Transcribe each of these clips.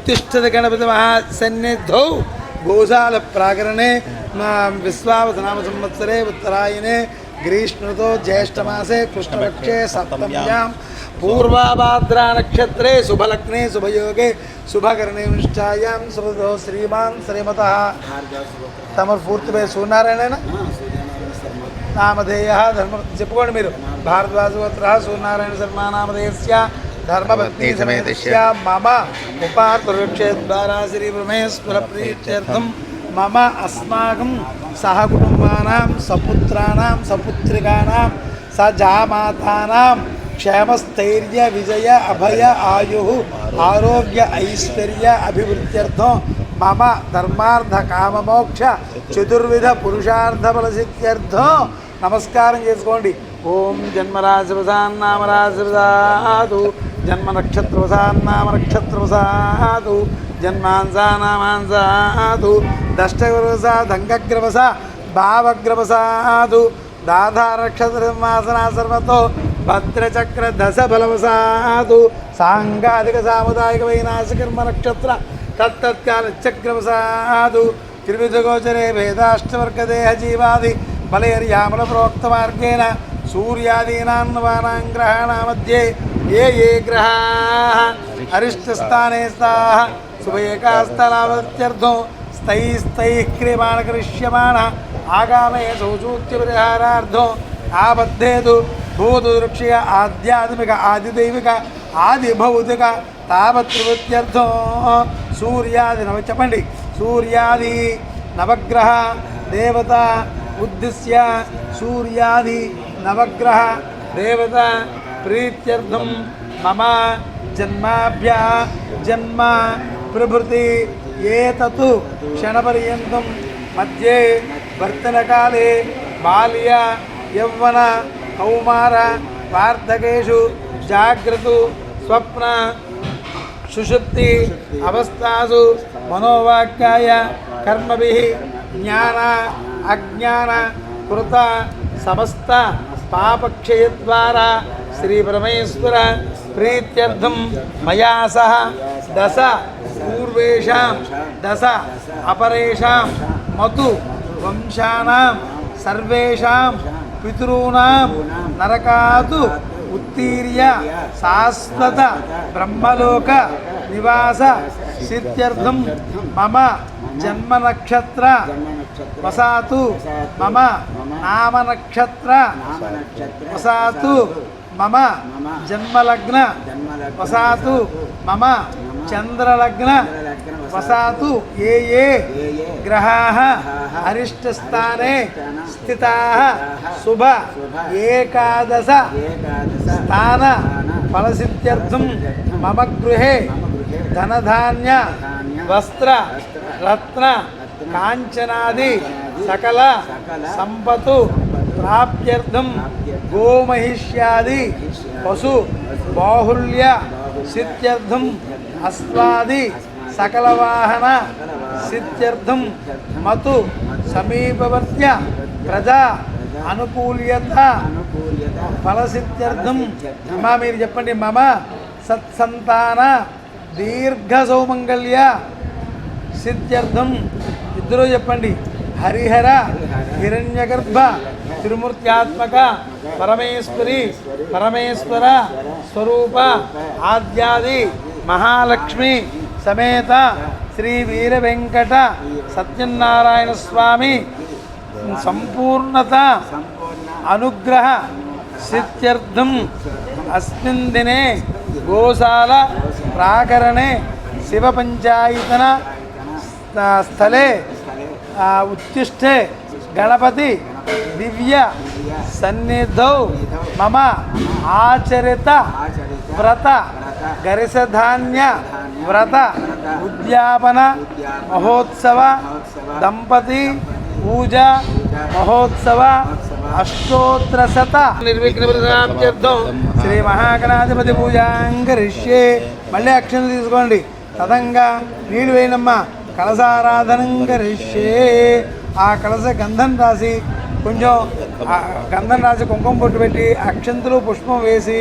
उत्तिष्ठत गणपति महासन्निधौ गोशाल प्राकरणे विश्वावसनाम संवत्सरे उत्तरायणे ग्रीष्मऋतौ ज्येष्ठमासे कृष्णपक्षे सप्तम्यां पूर्वाभाद्रा नक्षत्रे शुभलग्ने शुभयोगे शुभकरणे निष्ठायां शुभदो श्रीमान श्रीमतः तमर पूर्ति पे सूर्यनारायण नामधेयः धर्म చెప్పుకోండి మీరు भारद्वाजगोत्रः सूर्यनारायण शर्मा नामधेयस्य धर्मपत्नी समेतस्य मम उपार्तवृक्षद्वारा श्री परमेश्वर प्रीत्यर्थं मम अस्माकं सहकुटुम्बानां सपुत्राणां सपुत्रिकाणां सजामातानां क्षेमस्थैर्य विजय अभय आयुः आरोग्य ऐश्वर्य अभिवृद्ध्यर्थं मम धर्मार्थ काम मोक्ष चतुर्विध पुरुषार्थ फलसिद्ध्यर्थं नमस्कारं చేసుకోండి ఓం జన్మరాశివసాన్నామరాశివసాదు జన్మ నక్షత్రవసాన్నామనక్షత్రవసాదు జన్మాంసానామాంసాదు దష్టగ్రవసా దంగగ్రవసా భావగ్రవసాదు దాధార నక్షత్రమాసనా సర్వతో భద్రచక్ర దశ బలవసాదు సాంగాధిక సాముదాయిక వైనాశకర్మ నక్షత్ర తత్తత్కాల చక్రవసాదు త్రివిధగోచరే వేదాష్టవర్గదేహ జీవాది బలైర్యామల ప్రోక్త మార్గేణ सूर्यादीनां ग्रहाणां मध्ये ये ये ग्रहाः अरिष्टस्थाने स्तः शुभएकास्तलावत्यर्थो स्थैः क्रियमाण करिष्यमाणः आगामे शौचूत्यपरिहारार्थो आबद्धेतु भूतदृक्षीय आध्यात्मिक आदिदैविक आदिभौतिक तावत्प्रवृत्त्यर्थो सूर्यादि नव चपंडी सूर्यादि नवग्रह देवता उद्दिश्य सूर्यादि नवग्रह देवता प्रीत्यर्थं मम जन्माभ्य जन्म प्रभृति एतत् क्षणपर्यन्तं मध्ये वर्तनकाले बाल्य यौवन कौमार वार्धकेषु जाग्रत स्वप्न सुषुप्ति अवस्थासु मनोवाक्याय कर्मभिः ज्ञान अज्ञान कृत समस्त पापक्षय द्वारा श्री परमेश्वर प्रीत्यर्थं मया सह दश पूर्वेषां दश अपरेषां मतु वंशानां सर्वेषां पितॄणां नरकात् उत्तीर्य शाश्वत ब्रह्मलोक निवास सिद्ध्यर्थं मम जन्म नक्षत्र वसातु मम नाम नक्षत्र वसातु मम जन्मलग्न वसातु मम चंद्रलग्न वसातु ये ये ग्रहाः अरिष्टस्थाने स्थिताः शुभ एकादश स्थान फलसिद्ध्यर्थं मम गृहे धनधान्य वस्त्र रत्न कांचनादि सकल संपत्तु प्राप्त्यर्थं गोमहिष्यादि पशु बाहुल्य सिद्ध्यर्थं अश्वादि सकल वाहन सिद्ध्यर्थं मतु समीपवर्त्य प्रजा अनुकूल्यता फलसिद्ध्यर्थं मम మీరు చెప్పండి మమ సత్సంతాన దీర్ఘ సౌమంగళ్య సిద్ధ్యర్థం ఇద్దరు చెప్పండి హరిహర హిరణ్యగర్భ త్రిమూర్త్యాత్మక పరమేశ్వరి పరమేశ్వర స్వరూప ఆద్యాది మహాలక్ష్మి సమేత శ్రీ వీర వెంకట సత్యనారాయణ స్వామి సంపూర్ణత అనుగ్రహ సిద్ధ్యర్థం అస్మిన్ దినే గోశాల ప్రాకరణే शिव पंचायतन स्थले उत्तिष्ठे गणपति दिव्य सन्निधौ मम आचरित व्रत गरिसधान्य व्रत उद्यापन महोत्सव दंपति पूजा महोत्सव अष्टोत्तरशत निर्विघ्नप्रदाप्त्यर्थं श्री महागणाधिपति पूजां करिष्ये मल्ली अक्षंतలు తీసుకోండి తదంగా నీళ్ళు వేయనమ్మ కలశారాధనం కరిష్యే ఆ కలశ గంధం రాసి కొంచెం గంధం రాసి కుంకుమ పొట్టు పెట్టి అక్షంతలు పుష్పం వేసి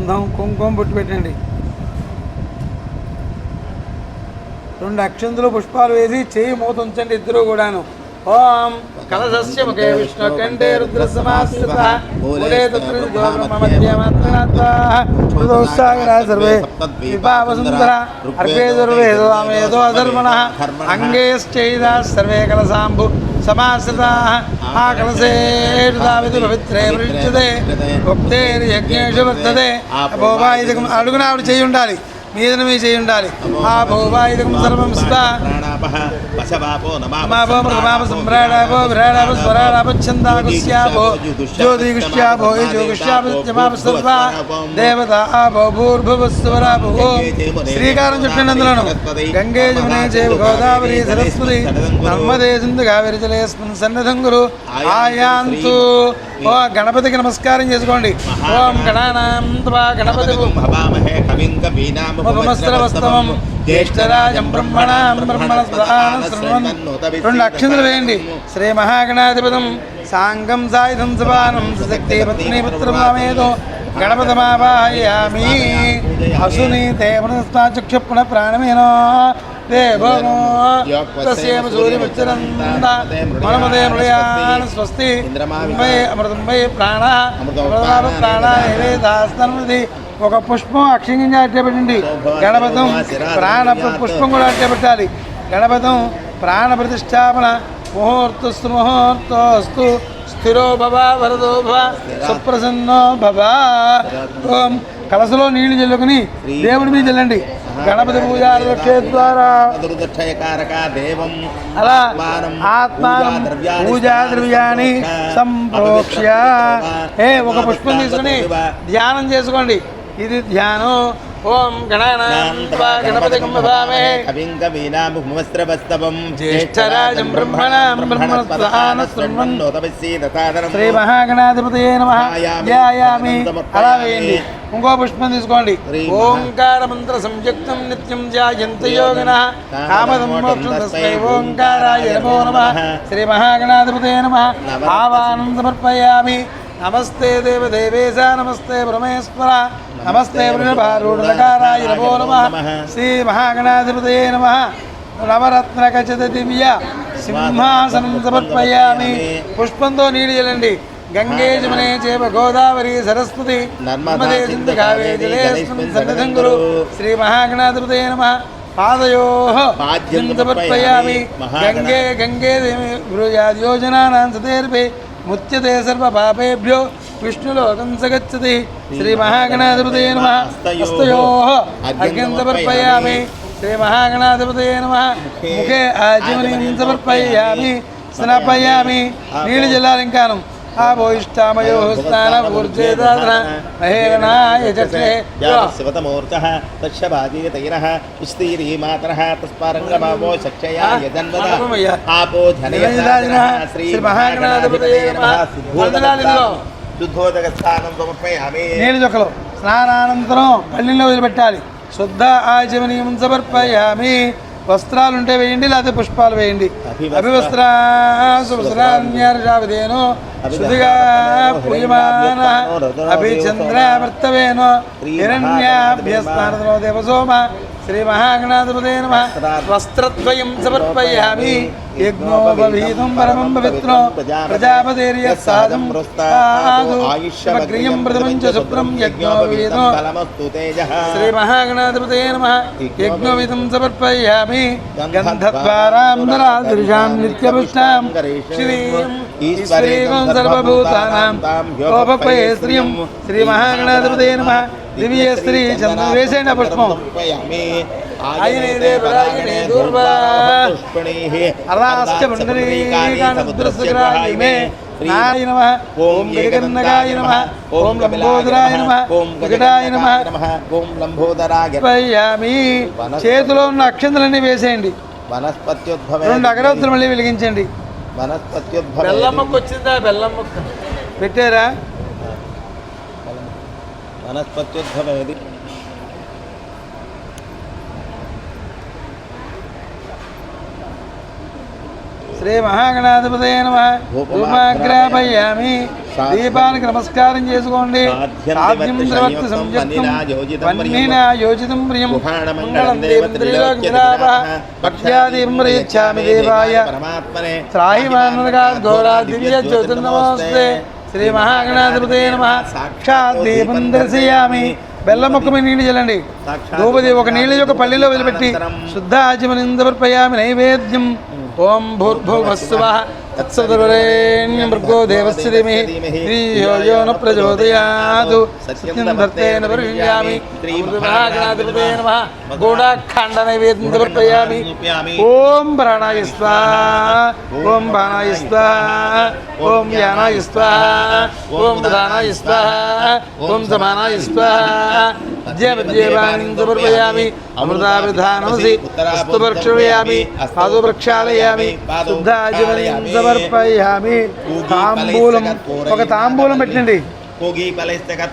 గంధం కుంకుమ బొట్టు పెట్టండి. 2 అక్షంతులు పుష్పాలు వేసి చేయి మూత ఉంచండి ఇద్దరు కూడాను. ఓం కలశస్య ముఖే విష్ణు కంఠే రుద్ర సమాశ్రితః మూలే తత్ర బ్రహ్మ మధ్యమాత్మనాత్మా సర్వే విపావసుందర అర్పే సర్వేదో అమేదో అధర్మణః అంగేశ్చైదా సర్వే కలశాంబు సమాశ్రితాః ఆ కలశేర్దావిదు పవిత్రే ప్రయుజ్యతే భక్తేర్యజ్ఞేషు వర్తతే. అపోవాయుధకం అడుగున ఆవిడ చేయి ఉండాలి, మీదన మీ చేయి ఉండాలి. ఆ భోవాయుధకం సర్వం సమ్రాడాపో విరాడాపో స్వరాడాపో ఛందాగుష్యాపో జ్యోతిగుష్యాపో యోగుష్యాపో దేవత ఆపో భూర్భువస్వరాపో. శ్రీకారం చెప్పండి అందులోను. గంగే జమునే చైవ గోదావరి సరస్వతి నర్మదే సింధు కావేరి జలేస్మిన్ సన్నిధం కురు ఆయాంతు. ఓ గణపతికి నమస్కారం చేసుకోండి. ఓం గణానాం త్వా గణపతి ఉపమస్త్రవస్తవం జ్యేష్ఠరాజం బ్రహ్మణాం బ్రహ్మణస్పదాన శృణ్వన్. 2 అక్షంతలు వేయండి. శ్రీ మహాగణాధిపతం సాంగం సాయుధం సపానం సశక్తి పత్ని పుత్రమామేదో గణపతమావాహయామి. అసునీతే పునఃస్థాచక్షుః ప్రాణమేనో దేవో తస్యేమ సూర్యముచ్చరంద మనమదే మృళయాన్ స్వస్తి అమృతం వై ప్రాణ ప్రాణేదాస్తన్మది. ఒక పుష్పం అక్షింగా అట్టే పెట్టండి. గణపతం ప్రాణ పుష్పం కూడా అట్టే పెట్టాలి. గణపతం ప్రాణ ప్రతిష్టాపన ముహూర్తస్తు ముహూర్తస్తు స్థిరో భవ వరదో భవ సుప్రసన్నో భవ. ఓం కలసలో నీళ్లు చల్లుకుని దేవుడి మీద చల్లండి. గణపతి పూజాక్షేద్వారా అలా ఆత్మానం పూజా ద్రవ్యాన్ని సంప్రోక్ష్య ఒక పుష్పం తీసుకుని ధ్యానం చేసుకోండి. ఇది ధ్యానం. ఓం గణానాం త్వా గణపతిం భవామహే కవిం కవీనాముపమస్త్రవస్తవం జ్యేష్ఠరాజం బ్రహ్మణాం బ్రహ్మణస్పదాన శృణ్వన్నోతపస్సీదసాదరం. శ్రీ మహాగణాధిపతయే నమః. ధ్యాయామి. అలా వేయండి. ఇంకో పుష్పం తీసుకోండి. ఓంకార మంత్ర సంయుక్తం నిత్యం ధ్యాయంత యోగినః కామదం మోక్షం తస్మై ఓంకారాయ నమో నమః. శ్రీ మహాగణాధిపతయే నమః. ఆవాహనం సమర్పయామి. నమస్తే దేవదేవేశ నమస్తే బ్రహ్మేశ్వర నమస్తే వృషభారూఢకారాయ నమో నమః. శ్రీ మహాగణాధిపతయే నమః. నవరత్నకచిత దివ్య సింహాసనం సమర్పయామి. పుష్పంతో నీళ్ళు చల్లండి. గంగే జమునే చైవ గోదావరి సరస్వతి నర్మదే సింధు కావేరీ జలేస్మిన్ సన్నిధం కురు. శ్రీ మహాగణాధిపతయే నమః. పాదయోః సమర్పయామి. గంగే గంగే యోజనానాం సతేర్పే ముచ్యతే సర్వ పాపేభ్యో విష్ణులోకం సగచ్చతి. శ్రీ మహాగణాధిపతయే నమః. హస్తయోః అర్ఘ్యం సమర్పయామి. శ్రీ మహాగణాధిపతయే నమః. ముఖే ఆచమనీయం సమర్పయామి. స్నాపయామి. నీళ్ళు జల్లాలి. ఇంకాను ఆభోయిష్టామయో స్నాన ఊర్జేదాన మహేరణాయ చక్షే శివతమూర్తః తస్యభాగీతైరః విస్తీరీ మాతరః తస్పారంగమావో చక్షయా యజన్వద ఆపో ధనయదానః. శ్రీ మహాగణాధిపతయే నమః. శుద్ధోదక స్నానం సమర్పయామి. నీళ్ళు చొక్కలు స్నానానంతరం పళ్ళిలో వదిలిపెట్టాలి. శుద్ధ ఆచమనీయం సమర్పయామి. వస్త్రాలు ఉంటే వేయండి, లేకపోతే పుష్పాలు వేయండి. అభివస్త్రాన్యార్షావిధేనో శుద్ధిగా పూయమాన అభిచంద్రావర్తవేనో హిరణ్యాభ్యస్నానో దేవసోమ. శ్రీ మహాగణాధిపతయే నమః. వస్త్రద్వయం సమర్పయామి. యజ్ఞోపవీతం పరమం పవిత్రో ప్రజాపతిర్యస్సాదం ఆయుష్యమగ్రియం ప్రథమం చ శుభ్రం యజ్ఞోపవీతం. శ్రీ మహాగణాధిపతయే నమః. యజ్ఞోపవీతం సమర్పయామి. గంధద్వారాంబరాదృశాం నిత్యపుష్టాం శ్రీం ఈశ్వరీం సర్వభూతానాం లోపపయే శ్రియం. శ్రీ మహాగణాధిపతయే నమః. దివ్య శ్రీ చంద్ర వేసేన పుష్పం అరాశ్చ పుండరీకానుద్రస్సుగ్రాహిమే నారాయ నమః. ఓం గగన్నగాయ నమః. ఓం లంబోదరాయ నమః. ఓం గగడాయ నమః. ఓం లంబోదరాయ. చేతిలో ఉన్న అక్షంతలన్నీ వేసేయండి. వనస్పత్యుద్భవ 2 అగరవత్తులు మళ్ళీ వెలిగించండి. వనస్పత్యుద్భవ బెల్లం ముక్క వచ్చిందా? బెల్లం ముక్క పెట్టారా? వనస్పత్యుద్భవేది. శ్రీ మహాగణాధిపతయే నమః. ధూమాగ్రాపయామి. దీపానికి నమస్కారం చేసుకోండి. సాధ్యం త్రివర్తి సంయుక్తం వన్నేనా యోజితం ప్రియం మంగళం భక్త్యాదీపం ప్రయచ్ఛామి దేవాయ త్రాహిమానగా ఘోరా దివ్య జ్యోతిర్నమస్తే శ్రీ మహాగణాధిపతే నమః. సాక్షాత్ దీపం దర్శయామి. బెల్లం ముక్క మీద నీళ్ళు చల్లండి. ద్రౌపది ఒక నీళ్ళ యొక్క పల్లిలో వదిలిపెట్టి శుద్ధ ఆచమనిందర్పయామి నైవేద్యం. ఓం భూర్భువస్సువః తత్సవితుర్వరేణ్యం భర్గో దేవస్య ధీమహి ధియో యో న ప్రచోదయాత్. సత్యం ధర్తేన పరిహృష్యామి. మహాగణాధిపతే నమః. గోడాఖండ నైవేద్యం సమర్పయామి. ఓం ప్రాణాయ స్వాహా. ఓం బాణాయ స్వాహా. ఓం యానాయ స్వాహా. ఓం ప్రధానాయ స్వాహా. ఓం సమానాయ స్వాహా. అద్యపద్యేవాణిం సమర్పయామి. అమృతాభిధానమసి అస్తు ప్రక్షాళయామి. పాదో ప్రక్షాళయామి. శుద్ధాజమనిం సమర్పయామి. తాంబూలం ఒక తాంబూలం పెట్టండి.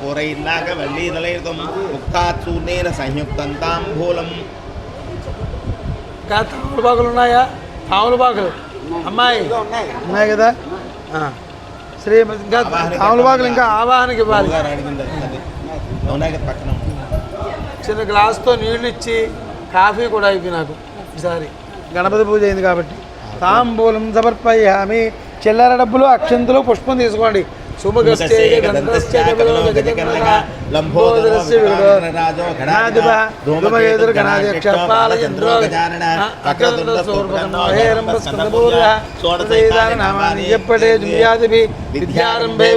పూరైర్నాగవల్లీదలైర్తం ముక్తాత్ సూర్ణేన సంయుక్తం తాంబూలం. ఇంకా తాములపాకులు ఉన్నాయా? తాములపాకులు అమ్మాయి ఉన్నాయి కదా. శ్రీ ఇంకా తాములపాకులు ఇంకా ఆవాహనకి ఇవ్వాలి. చిన్న గ్లాస్తో నీళ్ళు ఇచ్చి కాఫీ కూడా ఇవ్వి నాకు ఈసారి. గణపతి పూజ అయింది కాబట్టి. తాంబూలం సమర్పయామి. చిల్లర డబ్బులు అక్షంతులు పుష్పం తీసుకోండి. విద్యారంభే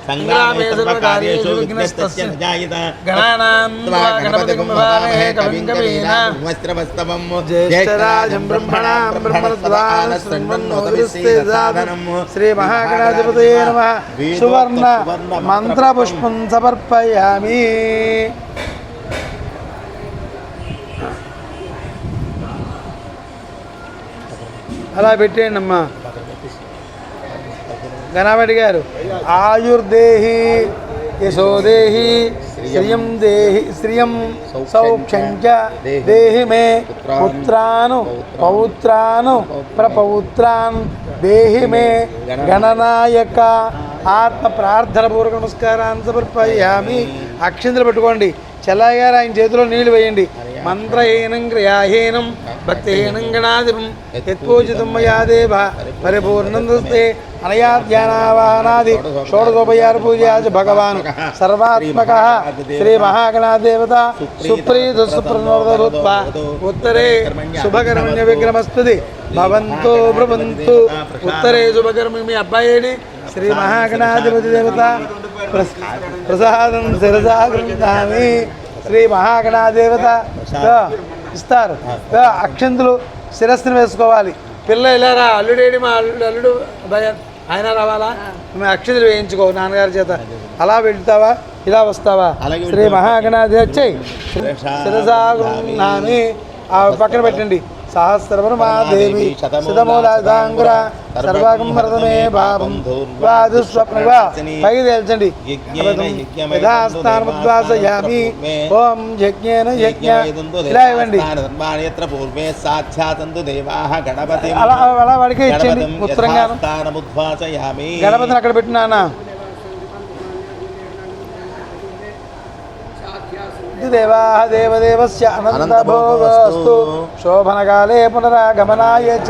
సంగ్రామే సర్వకార్యేషు విఘ్నస్తస్య గణానాం గణపతిం భవామహే కవిం కవీనాం వస్త్రవస్తవం జ్యేష్ఠరాజం బ్రహ్మణాం బ్రహ్మణస్పదాన శృణ్వన్నోదిస్తేజాధనం. శ్రీ మహాగణాధిపతయే నమః. సువర్ణ మంత్రపుష్పం సమర్పయామి. అలా పెట్టేయండి అమ్మా. గణపతి గారు ఆయుర్దేహి యశోదేహి శ్రియం దేహి శ్రియం సౌఖ్యం చ దేహి మే పుత్రాను పౌత్రాను ప్రపౌత్రాన్ దేహి మే గణనాయక. ఆత్మ ప్రార్థన పూర్వక నమస్కారాన్ని సమర్పయామి. అక్షంతలు పెట్టుకోండి. చెల్లయ్య గారు ఆయన చేతిలో నీళ్లు వేయండి. మంత్రహీనం క్రియాహీనం భక్తిహీనం గణాధిపం యత్పూజితం మయా దేవ పరిపూర్ణం దస్తే అనయా ధ్యానావాహనాది షోడశోపచార పూజా చ భగవాన్ సర్వాత్మక శ్రీ మహాగణాదేవత సుప్రీత సుప్రనోదభూత్వా ఉత్తరే శుభకర్మణ్య విగ్రహమస్తుది భవంతో బ్రువంతు. ఉత్తరే శుభకర్మ. మీ అబ్బాయి ఏడి? శ్రీ మహాగణాధిపతి దేవత ప్రసాదం శిరసా గృహామి. శ్రీ మహాగణాదేవత ఇస్తారు. అక్షంతులు శిరస్సును వేసుకోవాలి. పిల్ల ఇలారా అల్లుడేడి? మా అల్లుడు భయ ఆయన రావాలా? మేము అక్షంతులు వేయించుకో నాన్నగారి చేత. అలా వెళ్తావా ఇలా వస్తావా? శ్రీ మహాగణాదేవి వచ్చాయి శిరసా గృహామి. ఆ పక్కన పెట్టండి. సహస్రవర్మాదేవి శతమూలాంగుర సర్వాగం వరదమే బాబం వాదు స్వప్నగా పైకి తేల్చండి. యథాస్థానముద్వాసయామి. ఓం యజ్ఞేన యజ్ఞ ఇలా ఇవ్వండి. అలా అలా వాడికే ఇచ్చండి. ఉత్తరంగా గణపతిని అక్కడ పెట్టినా. దేవా దేవదేవస్య అనంతభోగస్తు శోభనకాలే పునరాగమనాయ చ.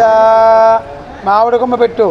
మామిడి కొమ్మ పెట్టు.